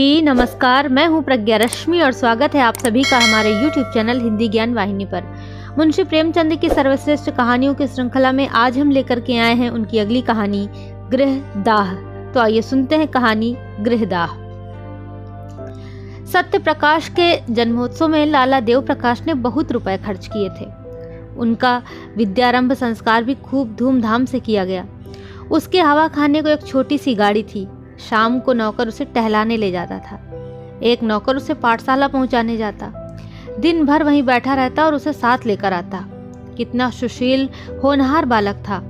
जी नमस्कार, मैं हूं प्रज्ञा रश्मि और स्वागत है आप सभी का हमारे YouTube चैनल हिंदी ज्ञान वाहिनी पर। मुंशी प्रेमचंद की सर्वश्रेष्ठ कहानियों की श्रृंखला में आज हम लेकर के आए हैं उनकी अगली कहानी गृहदाह। तो आइए सुनते हैं कहानी गृहदाह। सत्य प्रकाश के जन्मोत्सव में लाला देव प्रकाश ने बहुत रुपए खर्च किए थे। उनका विद्यारंभ संस्कार भी खूब धूमधाम से किया गया। उसके हवा खाने को एक छोटी सी गाड़ी थी। शाम को नौकर उसे टहलाने ले जाता था। एक नौकर उसे पाठशाला पहुंचाने जाता। दिन भर वहीं बैठा रहता और उसे साथ लेकर आता। कितना सुशील होनहार बालक था।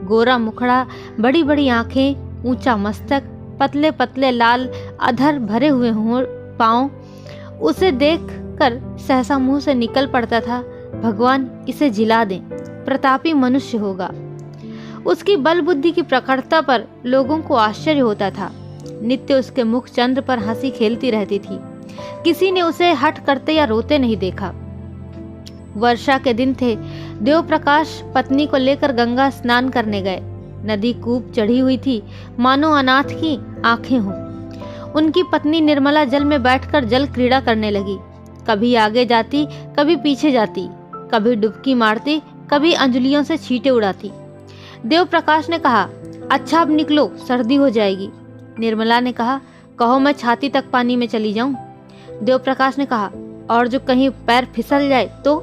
गोरा मुखड़ा, बड़ी बड़ी आंखें, ऊंचा मस्तक, पतले पतले लाल अधर भरे हुए पांव। उसे देखकर सहसा मुंह से निकल पड़ता था, भगवान इसे जिला दें, प्रतापी मनुष्य होगा। उसकी बल बुद्धि की प्रखरता पर लोगों को आश्चर्य होता था। नित्य उसके मुख चंद्र पर हंसी खेलती रहती थी। किसी ने उसे हठ करते या रोते नहीं देखा। वर्षा के दिन थे। देव प्रकाश पत्नी को लेकर गंगा स्नान करने गए। नदी कूप चढ़ी हुई थी, मानो अनाथ की आंखें हों। उनकी पत्नी निर्मला जल में बैठकर जल क्रीड़ा करने लगी। कभी आगे जाती, कभी पीछे जाती, कभी डुबकी मारती, कभी अंजलियों से छींटे उड़ाती। देव प्रकाश ने कहा, अच्छा अब निकलो, सर्दी हो जाएगी। निर्मला ने कहा, कहो मैं छाती तक पानी में चली जाऊं। देव प्रकाश ने कहा, और जो कहीं पैर फिसल जाए तो?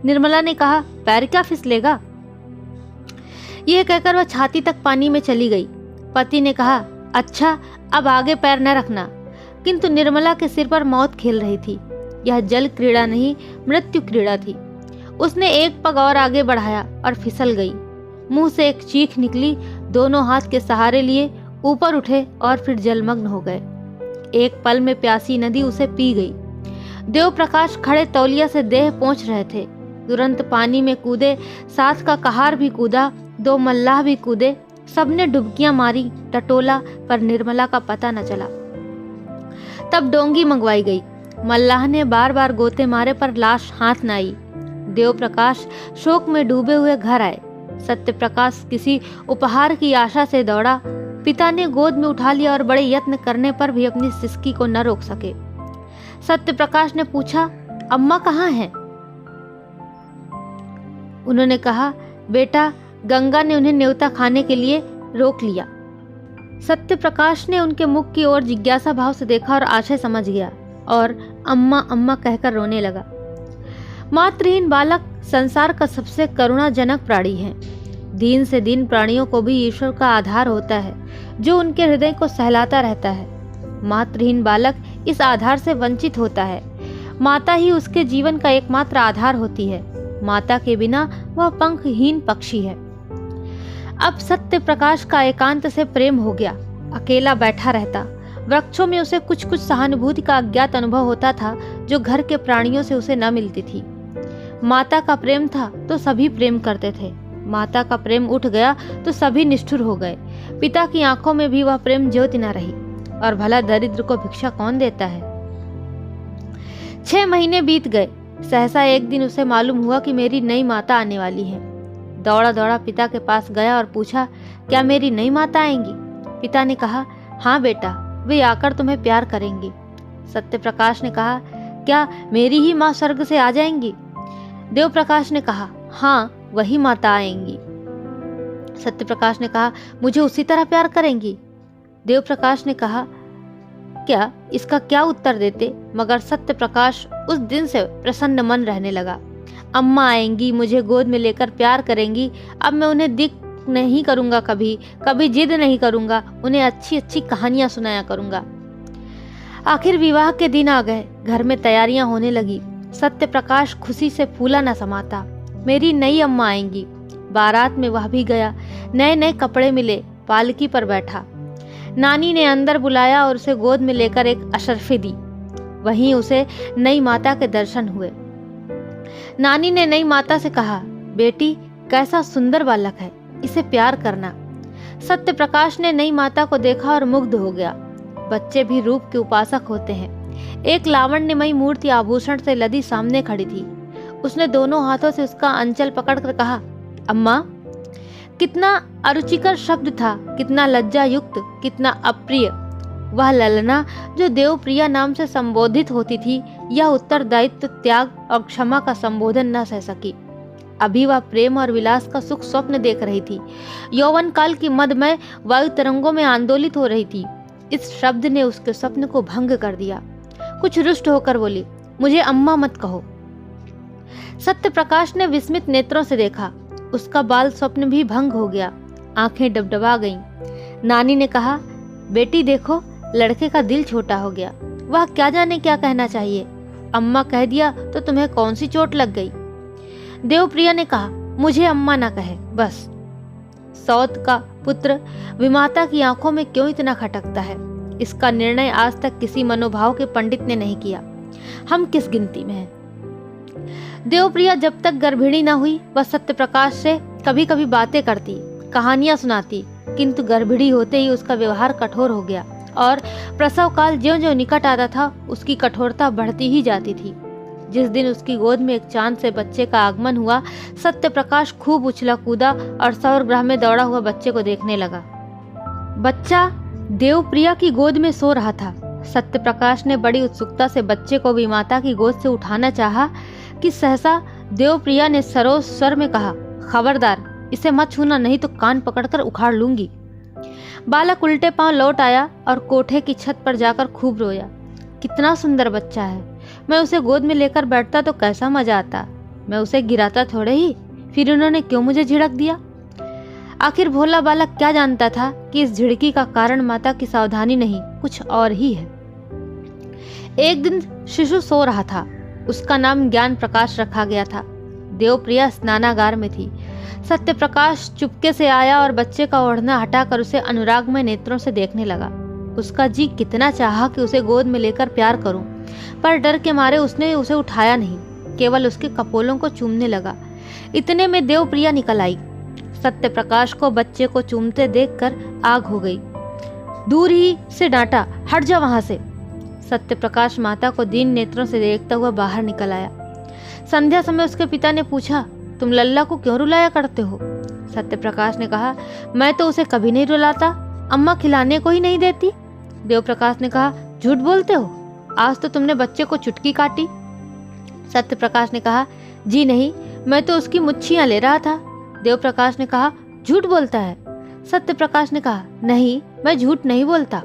निर्मला ने कहा, पैर क्या फिसलेगा। यह कहकर वह छाती तक पानी में चली गई। पति ने कहा, अच्छा अब आगे पैर न रखना। किंतु निर्मला के सिर पर मौत खेल रही थी। यह जल क्रीड़ा नहीं, मृत्यु क्रीड़ा थी। उसने एक पग और आगे बढ़ाया और फिसल गई। मुंह से एक चीख निकली। दोनों हाथ के सहारे लिए ऊपर उठे और फिर जलमग्न हो गए। एक पल में प्यासी नदी उसे पी गई। देव प्रकाश खड़े तौलिया से देह पोंछ रहे थे। तुरंत पानी में कूदे। साथ का कहार भी कूदा, दो मल्लाह भी कूदे। सबने डुबकियां मारी, टटोला, पर निर्मला का पता न चला। तब डोंगी मंगवाई गई। मल्लाह ने बार बार गोते मारे पर लाश हाथ न आई। देव प्रकाश शोक में डूबे हुए घर आए। सत्य प्रकाश किसी उपहार की आशा से दौड़ा। पिता ने गोद में उठा लिया और बड़े यत्न करने पर भी अपनी सिसकी को न रोक सके। सत्य प्रकाश ने पूछा, अम्मा कहाँ हैं? उन्होंने कहा, बेटा गंगा ने उन्हें न्योता खाने के लिए रोक लिया। सत्य प्रकाश ने उनके मुख की ओर जिज्ञासा भाव से देखा और आशय समझ गया और अम्मा अम्मा कहकर रोने लगा। मातृहीन बालक संसार का सबसे करुणाजनक प्राणी है। दीन से दीन प्राणियों को भी ईश्वर का आधार होता है, जो उनके हृदय को सहलाता रहता है। मातृहीन बालक इस आधार से वंचित होता है। माता ही उसके जीवन का एकमात्र आधार होती है। माता के बिना वह पंखहीन पक्षी है। अब सत्य प्रकाश का एकांत से प्रेम हो गया। अकेला बैठा रहता। वृक्षों में उसे कुछ कुछ सहानुभूति का अज्ञात अनुभव होता था, जो घर के प्राणियों से उसे न मिलती थी। माता का प्रेम था तो सभी प्रेम करते थे। माता का प्रेम उठ गया तो सभी निष्ठुर हो गए। पिता की आंखों में भी वह प्रेम ज्योति न रही। और भला दरिद्र को भिक्षा कौन देता है। 6 महीने बीत गए। सहसा एक दिन उसे मालूम हुआ कि मेरी नई माता आने वाली है। दौड़ा दौड़ा पिता के पास गया और पूछा, क्या मेरी नई माता आएंगी? पिता ने कहा, हाँ बेटा, वे आकर तुम्हें प्यार करेंगी। सत्य प्रकाश ने कहा, क्या मेरी ही माँ स्वर्ग से आ जाएंगी? देव प्रकाश ने कहा, हाँ वही माता आएंगी। सत्य प्रकाश ने कहा, मुझे उसी तरह प्यार करेंगी? देव प्रकाश ने कहा, क्या इसका क्या उत्तर देते, मगर सत्य प्रकाश उस दिन से प्रसन्न मन रहने लगा। अम्मा आएंगी, मुझे गोद में लेकर प्यार करेंगी। अब मैं उन्हें दिक नहीं करूंगा, कभी जिद नहीं करूंगा। उन्हें अच्छी अच्छी कहानियां सुनाया करूंगा। आखिर विवाह के दिन आ गए। घर में तैयारियां होने लगी। सत्य प्रकाश खुशी से फूला न समाता। मेरी नई अम्मा आएंगी। बारात में वह भी गया। नए नए कपड़े मिले। पालकी पर बैठा। नानी ने अंदर बुलाया और उसे गोद में लेकर एक अशर्फी दी। वहीं उसे नई माता के दर्शन हुए। नानी ने नई माता से कहा, बेटी कैसा सुंदर बालक है, इसे प्यार करना। सत्य प्रकाश ने नई माता को देखा और मुग्ध हो गया। बच्चे भी रूप के उपासक होते हैं। एक लावण्यमयी मूर्ति आभूषण से लदी सामने खड़ी थी। उसने दोनों हाथों से उसका अंचल पकड़कर कहा, अम्मा। कितना अरुचिकर शब्द था, कितना लज्जा युक्त, कितना अप्रिय। वह ललना जो देवप्रिया नाम से संबोधित होती थी, यह उत्तरदायित्व, त्याग और क्षमा का संबोधन न सह सकी। अभी वह प्रेम और विलास का सुख स्वप्न देख रही थी, यौवन काल की मदमय वायु तरंगों में आंदोलित हो रही थी। इस शब्द ने उसके स्वप्न को भंग कर दिया। कुछ रुष्ट होकर बोली, मुझे अम्मा मत कहो। सत्य प्रकाश ने विस्मित नेत्रों से देखा। उसका बाल स्वप्न भी भंग हो गया, आंखें डबडबा गईं। नानी ने कहा, बेटी देखो, लड़के का दिल छोटा हो गया, वह क्या जाने क्या कहना चाहिए। अम्मा कह दिया तो तुम्हें कौन सी चोट लग गई। देवप्रिया ने कहा, मुझे अम्मा ना कहे बस। सौत का पुत्र विमाता की आंखों में क्यों इतना खटकता है? इसका निर्णय आज तक किसी मनोभाव के पंडित ने नहीं किया। हम किस गिनती में हैं? देवप्रिया जब तक गर्भिणी न हुई, वह सत्य प्रकाश से कभी कभी बातें करती, कहानियां सुनाती, किंतु गर्भिणी होते ही उसका व्यवहार कठोर हो गया और प्रसव काल ज्यों-ज्यों निकट आता था, उसकी कठोरता बढ़ती ही जाती थी। जिस दिन उसकी गोद में एक चांद से बच्चे का आगमन हुआ, सत्य प्रकाश खूब उछला कूदा और सौर ग्रह में दौड़ा हुआ बच्चे को देखने लगा। बच्चा देवप्रिया की गोद में सो रहा था। सत्य प्रकाश ने बड़ी उत्सुकता से बच्चे को विमाता की गोद से उठाना चाहा कि सहसा देवप्रिया ने सरोज स्वर में कहा, खबरदार, इसे मत छूना, नहीं तो कान पकड़कर उखाड़ लूंगी। बालक उल्टे पांव लौट आया और कोठे की छत पर जाकर खूब रोया। कितना सुंदर बच्चा है, मैं उसे गोद में लेकर बैठता तो कैसा मजा आता। मैं उसे गिराता थोड़े ही, फिर उन्होंने क्यों मुझे झिड़क दिया। आखिर भोला बालक क्या जानता था कि इस झिड़की का कारण माता की सावधानी नहीं, कुछ और ही है। एक दिन शिशु सो रहा था, उसका नाम ज्ञान प्रकाश रखा गया था। देवप्रिया स्नानागार में थी। सत्य प्रकाश चुपके से आया और बच्चे का ओढ़ना हटाकर उसे अनुरागमय नेत्रों से देखने लगा। उसका जी कितना चाहा कि उसे गोद में लेकर प्यार करूं, पर डर के मारे उसने उसे उठाया नहीं, केवल उसके कपोलों को चूमने लगा। इतने में देवप्रिया निकल आई। सत्य प्रकाश को बच्चे को चूमते देखकर आग हो गई। दूर ही से डांटा, हट जा वहां से। सत्य प्रकाश माता को दीन नेत्रों से देखता हुआ बाहर निकल आया। संध्या समय उसके पिता ने पूछा, तुम लल्ला को क्यों रुलाया करते हो? सत्य प्रकाश ने कहा, मैं तो उसे कभी नहीं रुलाता, अम्मा खिलाने को ही नहीं देती। देव प्रकाश ने कहा, झूठ बोलते हो, आज तो तुमने बच्चे को चुटकी काटी। सत्य प्रकाश ने कहा, जी नहीं, मैं तो उसकी मुच्छियां ले रहा था। देव प्रकाश ने कहा, झूठ बोलता है। सत्य प्रकाश ने कहा, नहीं, मैं झूठ नहीं बोलता।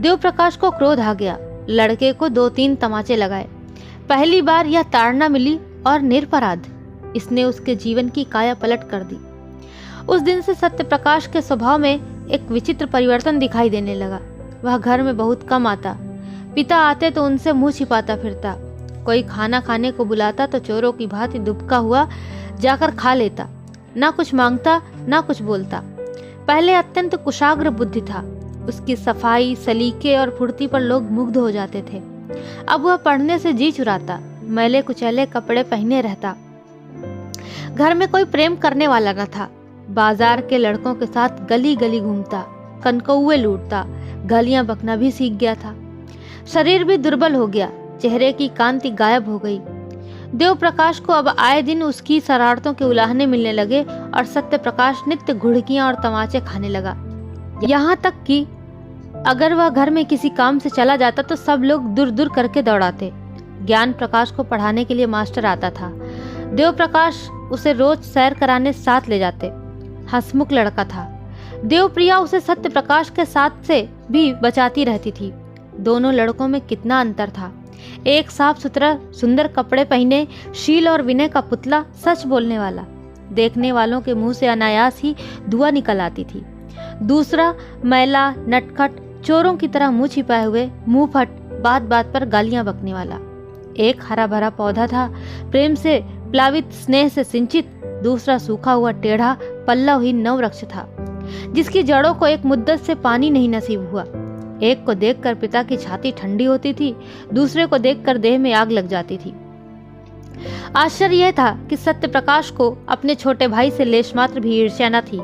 देव प्रकाश को क्रोध आ गया। लड़के को 2-3 तमाचे लगाए। पहली बार यह ताड़ना मिली और निरपराध। इसने उसके जीवन की काया पलट कर दी। उस दिन से सत्य प्रकाश के स्वभाव में एक विचित्र परिवर्तन दिखाई देने लगा। वह घर में बहुत कम आता। पिता आते तो उनसे मुंह छिपाता फिरता। कोई खाना खाने को बुलाता तो चोरों की भांति दुबका हुआ जाकर खा लेता। ना कुछ मांगता, ना कुछ बोलता। पहले अत्यंत कुशाग्र बुद्धि था। उसकी सफाई, सलीके और फुर्ती पर लोग मुग्ध हो जाते थे। अब वह पढ़ने से जी चुराता, मैले कुचैले कपड़े पहने रहता। घर में कोई प्रेम करने वाला न था। बाजार के लड़कों के साथ गली गली घूमता, कनकौए लूटता, गालियां बकना भी सीख गया था। शरीर भी दुर्बल हो गया, चेहरे की कांति गायब हो गई। देव प्रकाश को अब आए दिन उसकी शरारतों के उलाहने मिलने लगे और सत्य प्रकाश नित्य घुड़कियां और तमाचे खाने लगा। यहाँ तक कि अगर वह घर में किसी काम से चला जाता तो सब लोग दूर दूर करके दौड़ाते। ज्ञान प्रकाश को पढ़ाने के लिए मास्टर आता था। देव प्रकाश उसे रोज सैर कराने साथ ले जाते। हंसमुख लड़का था। देवप्रिया उसे सत्य प्रकाश के साथ से भी बचाती रहती थी। दोनों लड़कों में कितना अंतर था। एक साफ सुथरा सुंदर कपड़े पहने, शील और विनय का पुतला, सच बोलने वाला, देखने वालों के मुंह से अनायास ही दुआ निकल आती थी। दूसरा मैला, नटखट, चोरों की तरह मुंह छिपाए हुए, मुंह फट, बात बात पर गालियां बकने वाला। एक हरा भरा पौधा था, प्रेम से प्लावित, स्नेह से सिंचित। दूसरा सूखा हुआ, टेढ़ा, पल्लवहीन नववृक्ष था, जिसकी जड़ों को एक मुद्दत से पानी नहीं नसीब हुआ। एक को देखकर पिता की छाती ठंडी होती थी, दूसरे को देखकर देह में आग लग जाती थी। आश्चर्य यह था कि सत्य प्रकाश को अपने छोटे भाई से लेश मात्र भी ईर्ष्या न थी।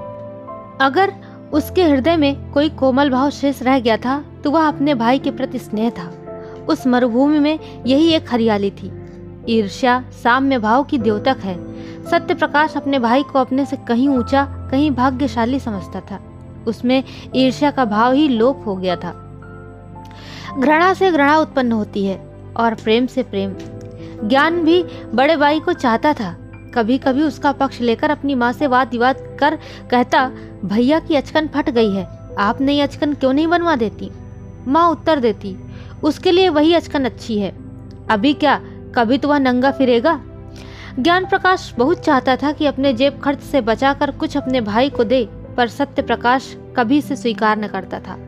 अगर उसके हृदय में कोई कोमल भाव शेष रह गया था तो वह अपने भाई के प्रति स्नेह था। उस मरुभूमि में यही एक हरियाली थी। ईर्ष्या साम्य भाव की द्योतक है। सत्य प्रकाश अपने भाई को अपने से कहीं ऊंचा, कहीं भाग्यशाली समझता था। उसमें ईर्ष्या का भाव ही लोप हो गया था। घृणा से घृणा उत्पन्न होती है और प्रेम से प्रेम। ज्ञान भी बड़े भाई को चाहता था। कभी कभी उसका पक्ष लेकर अपनी माँ से वाद विवाद कर कहता, भैया की अचकन फट गई है, आप नई अचकन क्यों नहीं बनवा देती। माँ उत्तर देती, उसके लिए वही अचकन अच्छी है, अभी क्या, कभी तो वह नंगा फिरेगा। ज्ञान प्रकाश बहुत चाहता था कि अपने जेब खर्च से बचाकर कुछ अपने भाई को दे, पर सत्य प्रकाश कभी इसे स्वीकार न करता था।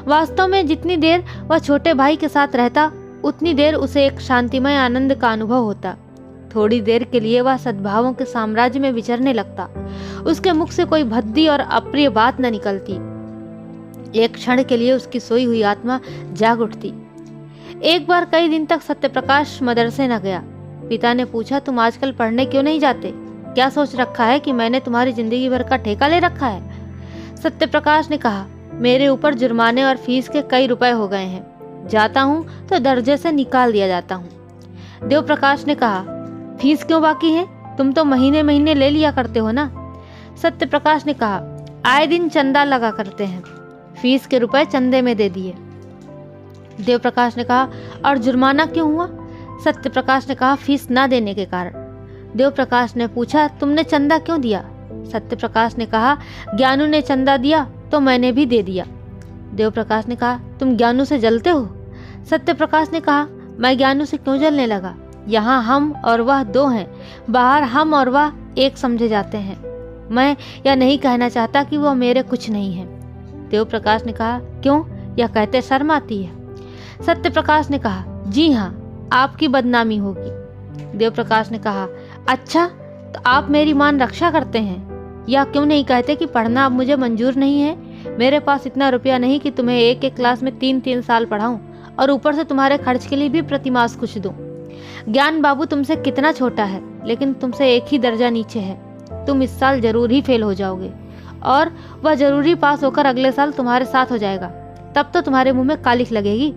वास्तव में जितनी देर वह छोटे भाई के साथ रहता, उतनी देर उसे एक शांतिमय आनंद का अनुभव होता। थोड़ी देर के लिए वह सद्भावों के साम्राज्य में विचरने लगता। उसके मुख से कोई भद्दी और अप्रिय बात न निकलती। एक क्षण के लिए उसकी सोई हुई आत्मा जाग उठती। एक बार कई दिन तक सत्यप्रकाश मदरसे न गया। पिता ने पूछा, तुम आजकल पढ़ने क्यों नहीं जाते? क्या सोच रखा है कि मैंने तुम्हारी जिंदगी भर का ठेका ले रखा है? सत्यप्रकाश ने कहा, मेरे ऊपर जुर्माने और फीस के कई रुपए हो गए हैं, जाता हूँ तो दर्जे से निकाल दिया जाता हूँ। देवप्रकाश ने कहा, फीस क्यों बाकी है? तुम तो महीने महीने ले लिया करते हो ना। सत्यप्रकाश ने कहा, आए दिन चंदा लगा करते हैं, फीस के रुपए चंदे में दे दिए। देवप्रकाश ने कहा, और जुर्माना क्यों हुआ? सत्यप्रकाश ने कहा, फीस ना देने के कारण। देवप्रकाश ने पूछा, तुमने चंदा क्यों दिया? सत्यप्रकाश ने कहा, ज्ञानू ने चंदा दिया तो मैंने भी दे दिया। देवप्रकाश ने कहा, तुम ज्ञानू से जलते हो? सत्यप्रकाश ने कहा, मैं ज्ञानू से क्यों जलने लगा? यहाँ हम और वह दो हैं, बाहर हम और वह एक समझे जाते हैं। मैं यह नहीं कहना चाहता कि वह मेरे कुछ नहीं है। देवप्रकाश ने कहा, क्यों, यह कहते शर्म आती है? सत्यप्रकाश ने कहा, जी हाँ, आपकी बदनामी होगी। देवप्रकाश ने कहा, अच्छा, तो आप मेरी मान रक्षा करते हैं, या क्यों नहीं कहते कि पढ़ना अब मुझे मंजूर नहीं है? मेरे पास इतना रुपया नहीं कि तुम्हें एक एक क्लास में 3-3 साल पढ़ाऊं और ऊपर से तुम्हारे खर्च के लिए भी प्रतिमास कुछ दूं। ज्ञान बाबू तुमसे कितना छोटा है, लेकिन तुमसे एक ही दर्जा नीचे है। तुम इस साल जरूर ही फेल हो जाओगे और वह जरूरी पास होकर अगले साल तुम्हारे साथ हो जाएगा, तब तो तुम्हारे मुंह में कालिख लगेगी।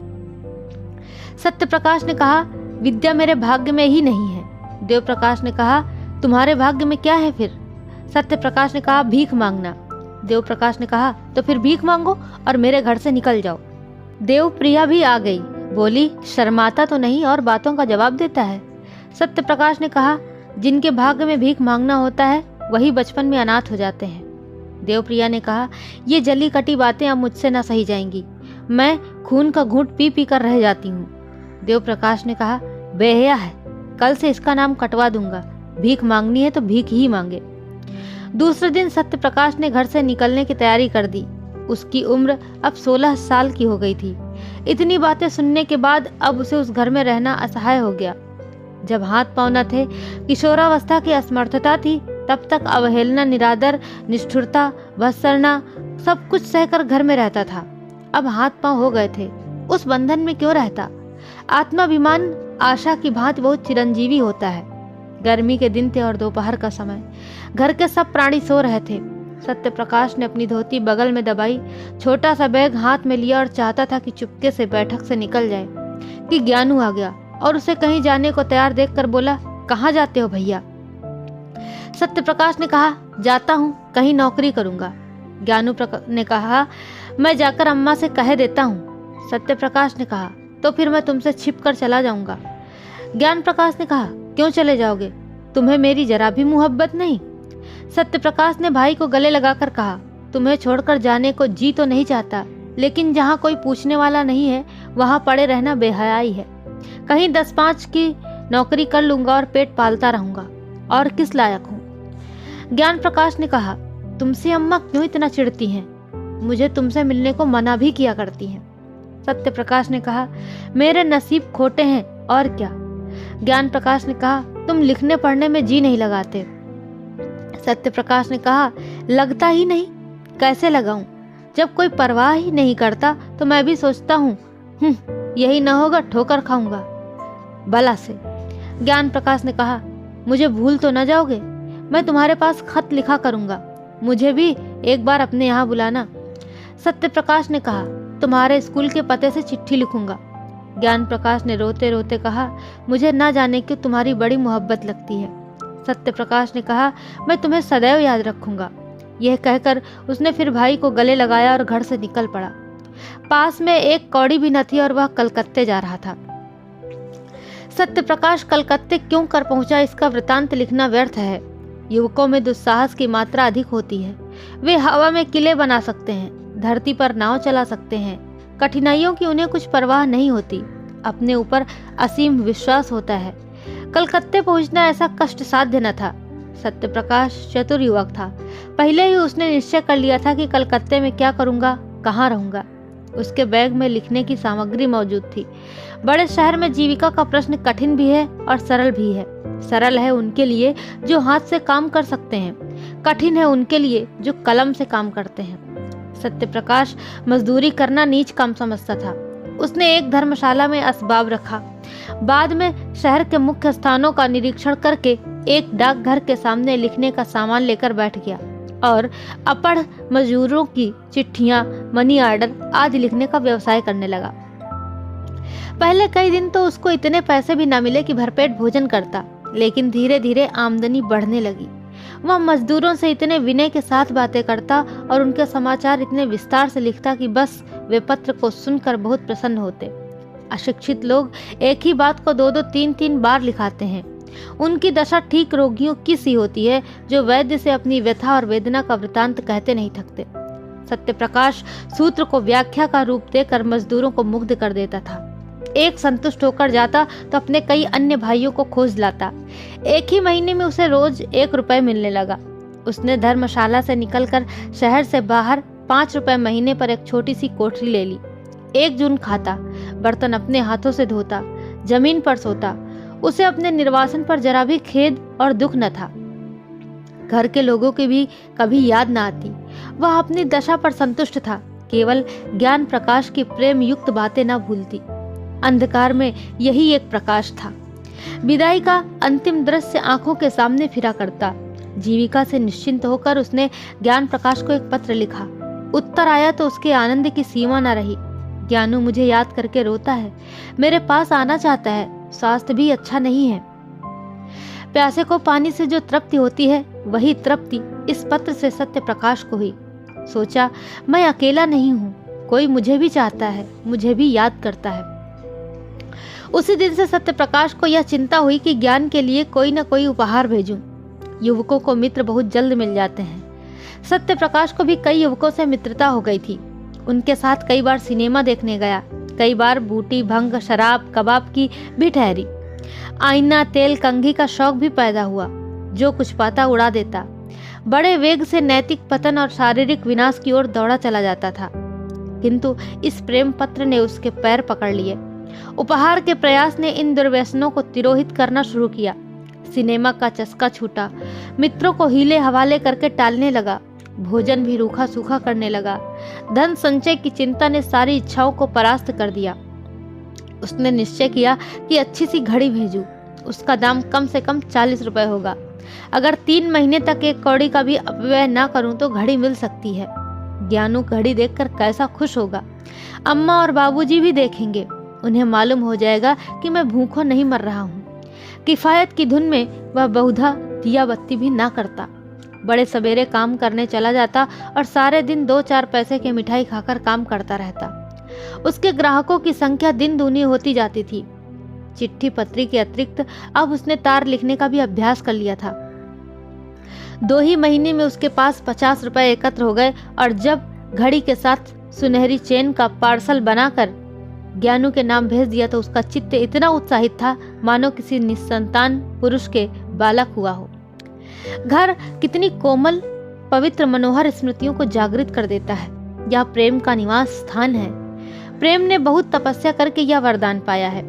सत्यप्रकाश ने कहा, विद्या मेरे भाग्य में ही नहीं है। देवप्रकाश ने कहा, तुम्हारे भाग्य में क्या है फिर? सत्यप्रकाश ने कहा, भीख मांगना। देवप्रकाश ने कहा, तो फिर भीख मांगो और मेरे घर से निकल जाओ। देवप्रिया भी आ गई, बोली, शर्माता तो नहीं और बातों का जवाब देता है। सत्यप्रकाश ने कहा, जिनके भाग्य में भीख मांगना होता है वही बचपन में अनाथ हो जाते हैं। देवप्रिया ने कहा, ये जली कटी बातें अब मुझसे ना सही जाएंगी, मैं खून का घूंट पी पी कर रह जाती हूँ। देवप्रकाश ने कहा, बेहया है, कल से इसका नाम कटवा दूंगा, भीख मांगनी है तो भीख ही मांगे। दूसरे दिन सत्यप्रकाश ने घर से निकलने की तैयारी कर दी। उसकी उम्र अब 16 साल की हो गई थी। इतनी बातें सुनने के बाद अब उसे उस घर में रहना असहाय हो गया। जब हाथ पांव न थे, किशोरावस्था की असमर्थता थी, तब तक अवहेलना, निरादर, निष्ठुरता, भत्सरना सब कुछ सहकर घर में रहता था। अब हाथ पांव हो गए थे, उस बंधन में क्यों रहता? आत्माभिमान आशा की भांति बहुत चिरंजीवी होता है। गर्मी के दिन थे और दोपहर का समय। घर के सब प्राणी सो रहे थे। सत्यप्रकाश ने अपनी धोती बगल में दबाई, छोटा सा बैग हाथ में लिया और चाहता था कि चुपके से बैठक से निकल जाए कि ज्ञानू आ गया और उसे कहीं जाने को तैयार देखकर बोला, कहाँ जाते हो भैया? सत्यप्रकाश ने कहा, जाता हूँ, कहीं नौकरी करूंगा। ज्ञानू ने कहा, मैं जाकर अम्मा से कह देता हूँ। सत्यप्रकाश ने कहा, तो फिर मैं तुमसे छिप कर चला जाऊंगा। ज्ञान प्रकाश ने कहा, क्यों चले जाओगे? तुम्हें मेरी जरा भी मुहब्बत नहीं? सत्यप्रकाश ने भाई को गले लगाकर कहा, तुम्हें छोड़कर जाने को जी तो नहीं चाहता, लेकिन जहाँ कोई पूछने वाला नहीं है वहाँ पड़े रहना बेहयाई है। कहीं 10-5 की नौकरी कर लूंगा और पेट पालता रहूंगा, और किस लायक हूँ। ज्ञान प्रकाश ने कहा, तुमसे अम्मा क्यों इतना चिढ़ती हैं? मुझे तुमसे मिलने को मना भी किया करती हैं। सत्यप्रकाश ने कहा, मेरे नसीब खोटे हैं और क्या। ज्ञान प्रकाश ने कहा, तुम लिखने पढ़ने में जी नहीं लगाते। सत्यप्रकाश ने कहा, लगता ही नहीं, कैसे लगाऊं? जब कोई परवाह ही नहीं करता तो मैं भी सोचता हूँ यही न होगा ठोकर खाऊंगा भला से। ज्ञान प्रकाश ने कहा, मुझे भूल तो न जाओगे? मैं तुम्हारे पास खत लिखा करूंगा, मुझे भी एक बार अपने यहाँ बुलाना। सत्यप्रकाश ने कहा, तुम्हारे स्कूल के पते से चिट्ठी लिखूंगा। ज्ञान प्रकाश ने रोते रोते कहा, मुझे ना जाने क्यों तुम्हारी बड़ी मोहब्बत लगती है। सत्यप्रकाश ने कहा, मैं तुम्हें सदैव याद रखूंगा। यह कहकर उसने फिर भाई को गले लगाया और घर से निकल पड़ा। पास में एक कौड़ी भी न थी और वह कलकत्ते जा रहा था। सत्य प्रकाश कलकत्ते क्यों कर पहुंचा, इसका वृतांत लिखना व्यर्थ है। युवकों में दुस्साहस की मात्रा अधिक होती है। वे हवा में किले बना सकते हैं, धरती पर नाव चला सकते हैं। कठिनाइयों की उन्हें कुछ परवाह नहीं होती, अपने ऊपर असीम विश्वास होता है। कलकत्ते पहुंचना ऐसा कष्ट साध्य न था। सत्य प्रकाश चतुर युवक था। पहले ही उसने निश्चय कर लिया था कि कलकत्ते में क्या करूंगा, कहाँ रहूंगा। उसके बैग में लिखने की सामग्री मौजूद थी। बड़े शहर में जीविका का प्रश्न कठिन भी है और सरल भी है। सरल है उनके लिए जो हाथ से काम कर सकते हैं, कठिन है उनके लिए जो कलम से काम करते हैं। सत्य प्रकाश मजदूरी करना नीच काम समझता था। उसने एक धर्मशाला में असबाब रखा। बाद में शहर के मुख्य स्थानों का निरीक्षण करके एक डाकघर के सामने लिखने का सामान लेकर बैठ गया और अपढ़ मजदूरों की चिट्ठियां, मनी ऑर्डर आदि लिखने का व्यवसाय करने लगा। पहले कई दिन तो उसको इतने पैसे भी न मिले कि भरपेट भोजन करता, लेकिन धीरे धीरे आमदनी बढ़ने लगी। वह मजदूरों से इतने विनय के साथ बातें करता और उनके समाचार इतने विस्तार से लिखता कि बस वे पत्र को सुनकर बहुत प्रसन्न होते। अशिक्षित लोग एक ही बात को 2-2, 3-3 बार लिखाते हैं। उनकी दशा ठीक रोगियों की सी होती है जो वैद्य से अपनी व्यथा और वेदना का वृतांत कहते नहीं थकते। सत्य प्रकाश सूत्र को व्याख्या का रूप देकर मजदूरों को मुग्ध कर देता था। एक संतुष्ट होकर जाता तो अपने कई अन्य भाइयों को खोज लाता। एक ही महीने में उसे रोज 1 रुपए मिलने लगा। उसने धर्मशाला से निकलकर शहर से बाहर 5 रुपए महीने पर एक छोटी सी कोठरी ले ली। 1 जून खाता, बर्तन अपने हाथों से धोता, जमीन पर सोता। उसे अपने निर्वासन पर जरा भी खेद और दुख न था। घर के लोगों की भी कभी याद न आती। वह अपनी दशा पर संतुष्ट था, केवल ज्ञान प्रकाश की प्रेम युक्त बातें न भूलती। अंधकार में यही एक प्रकाश था। विदाई का अंतिम दृश्य आंखों के सामने फिरा करता। जीविका से निश्चिंत होकर उसने ज्ञान प्रकाश को एक पत्र लिखा। उत्तर आया तो उसके आनंद की सीमा न रही। ज्ञानू मुझे याद करके रोता है, मेरे पास आना चाहता है, स्वास्थ्य भी अच्छा नहीं है। प्यासे को पानी से जो तृप्ति होती है, वही तृप्ति इस पत्र से सत्य प्रकाश को हुई। सोचा, मैं अकेला नहीं हूँ, कोई मुझे भी चाहता है, मुझे भी याद करता है। उसी दिन से सत्य प्रकाश को यह चिंता हुई कि ज्ञान के लिए कोई न कोई उपहार भेजूं। युवकों को मित्र बहुत जल्द मिल जाते हैं। सत्य प्रकाश को भी कई युवकों से मित्रता हो गई थी। उनके साथ कई बार सिनेमा देखने गया, कई बार बूटी, भंग, शराब, कबाब की भी ठहरी। आईना, तेल, कंघी का शौक भी पैदा हुआ। जो कुछ पाता उड़ा देता। बड़े वेग से नैतिक पतन और शारीरिक विनाश की ओर दौड़ा चला जाता था। किंतु इस प्रेम पत्र ने उसके पैर पकड़ लिए। उपहार के प्रयास ने इन दुर्व्यसनों को तिरोहित करना शुरू किया। सिनेमा का चस्का छूटा। मित्रों को हीले हवाले करके टालने लगा। भोजन भी रूखा सूखा करने लगा। धन संचय की चिंता ने सारी इच्छाओं को परास्त कर दिया। उसने निश्चय किया कि अच्छी सी घड़ी भेजूं। उसका दाम कम से कम 40 रुपए होगा। अगर 3 महीने तक 1 कौड़ी का भी अपव्यय न करूं तो घड़ी मिल सकती है। ज्ञानू घड़ी देखकर कैसा खुश होगा। अम्मा और बाबूजी भी देखेंगे। उन्हें मालूम हो जाएगा कि मैं भूखों नहीं मर रहा हूँ। किफायत की धुन में वह बहुधा दिया बत्ती भी ना करता। बड़े सवेरे काम करने चला जाता और सारे दिन 2-4 पैसे की मिठाई खाकर काम करता रहता। उसके ग्राहकों की संख्या दिन दूनी होती जाती थी। चिट्ठी पत्री के अतिरिक्त अब उसने तार लिखने का भी अभ्यास कर लिया था। 2 ही महीने में उसके पास 50 रुपए एकत्र हो गए और जब घड़ी के साथ सुनहरी चेन का पार्सल बनाकर ज्ञानू के नाम भेज दिया तो उसका चित्त इतना उत्साहित था मानो किसी निसंतान पुरुष के बालक हुआ हो। घर कितनी कोमल, पवित्र, मनोहर स्मृतियों को जागृत कर देता है। यह प्रेम का निवास स्थान है। प्रेम ने बहुत तपस्या करके यह वरदान पाया है।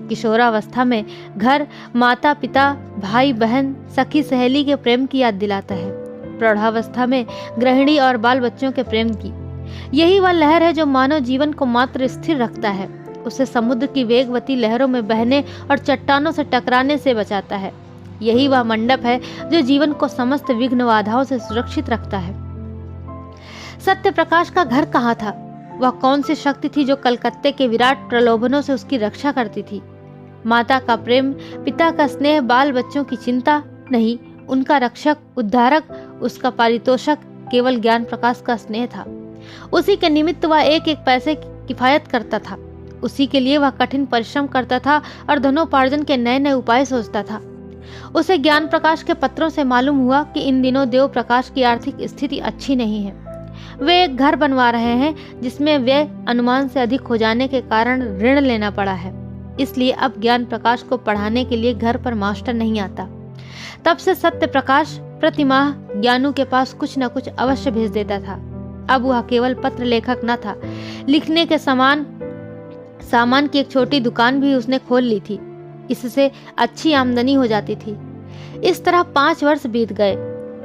किशोरावस्था में घर माता पिता, भाई बहन, सखी सहेली के प्रेम की याद दिलाता है। प्रौढ़ावस्था में गृहिणी और बाल बच्चों के प्रेम की। यही वह लहर है जो मानव जीवन को मात्र स्थिर रखता है, उसे समुद्र की वेगवती लहरों में बहने और चट्टानों से टकराने से बचाता है। यही वह मंडप है जो जीवन को समस्त विघ्न बाधाओं से सुरक्षित रखता है। सत्य प्रकाश का घर कहाँ था? वह कौन सी शक्ति थी जो कलकत्ते के विराट प्रलोभनों से उसकी रक्षा करती थी? माता का प्रेम, पिता का स्नेह, बाल बच्चों की चिंता नहीं, उनका रक्षक, उद्धारक, उसका पारितोषक केवल ज्ञान प्रकाश का स्नेह था। उसी के निमित्त वह एक एक पैसे की किफायत करता था। उसी के लिए वह कठिन परिश्रम करता था और धनोपार्जन के नए नए उपाय सोचता था। उसे ज्ञान प्रकाश के पत्रों से मालूम हुआ कि इन दिनों देव प्रकाश की आर्थिक स्थिति अच्छी नहीं है। वे एक घर बनवा रहे हैं जिसमें व्यय अनुमान से अधिक हो जाने के कारण ऋण लेना पड़ा है। इसलिए अब ज्ञान प्रकाश को पढ़ाने के लिए घर पर मास्टर नहीं आता। तब से सत्य प्रकाश प्रति माह ज्ञानू के पास कुछ न कुछ अवश्य भेज देता था। अब वह केवल पत्र लेखक न था, लिखने के सामान की एक छोटी दुकान भी उसने खोल ली थी। इससे अच्छी आमदनी हो जाती थी। इस तरह 5 वर्ष बीत गए।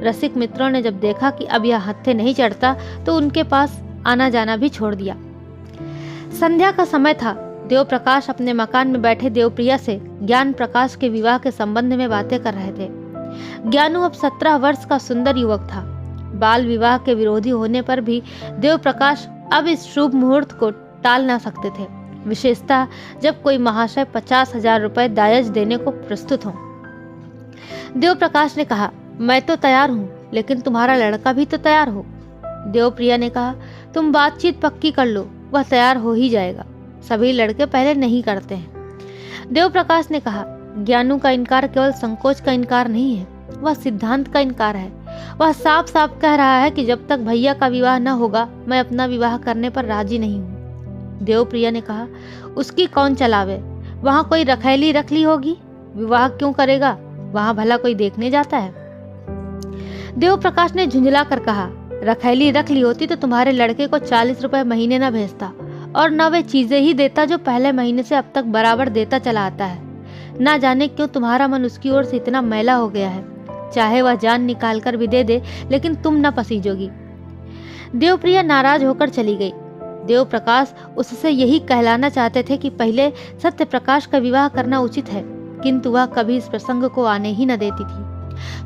रसिक मित्रों ने जब देखा कि अब यह हत्थे नहीं चढ़ता तो उनके पास आना जाना भी छोड़ दिया। संध्या का समय था। देव प्रकाश अपने मकान में बैठे देवप्रिया से ज्ञान प्रकाश के विवाह के संबंध में बातें कर रहे थे। ज्ञानू अब 17 वर्ष का सुंदर युवक था। बाल विवाह के विरोधी होने पर भी देव प्रकाश अब इस शुभ मुहूर्त को टाल न सकते थे, विशेषतः जब कोई महाशय 50,000 रुपए दायज देने को प्रस्तुत हो। देव प्रकाश ने कहा, मैं तो तैयार हूँ, लेकिन तुम्हारा लड़का भी तो तैयार हो। देवप्रिया ने कहा, तुम बातचीत पक्की कर लो, वह तैयार हो ही जाएगा। सभी लड़के पहले नहीं करते हैं। देव प्रकाश ने कहा, ज्ञानू का इनकार केवल संकोच का इनकार नहीं है, वह सिद्धांत का इनकार है। वह साफ साफ कह रहा है कि जब तक भैया का विवाह न होगा मैं अपना विवाह करने पर राजी नहीं हूँ। देवप्रिया ने कहा, उसकी कौन चलावे, वहां कोई रखैली रख ली होगी, विवाह क्यों करेगा, वहां भला कोई देखने जाता है। देव प्रकाश ने झुंझला कर कहा, रखैली रख ली होती तो तुम्हारे लड़के को 40 रुपए महीने न भेजता और न वे चीजें ही देता जो पहले महीने से अब तक बराबर देता चला आता है। ना जाने क्यों तुम्हारा मन उसकी ओर से इतना मैला हो गया है। चाहे वह जान निकाल कर भी दे दे, लेकिन तुम न पसीजोगी। देवप्रिया नाराज होकर चली गई। देव प्रकाश उससे यही कहलाना चाहते थे कि पहले सत्य प्रकाश का विवाह करना उचित है, किंतु वह कभी इस प्रसंग को आने ही न देती थी।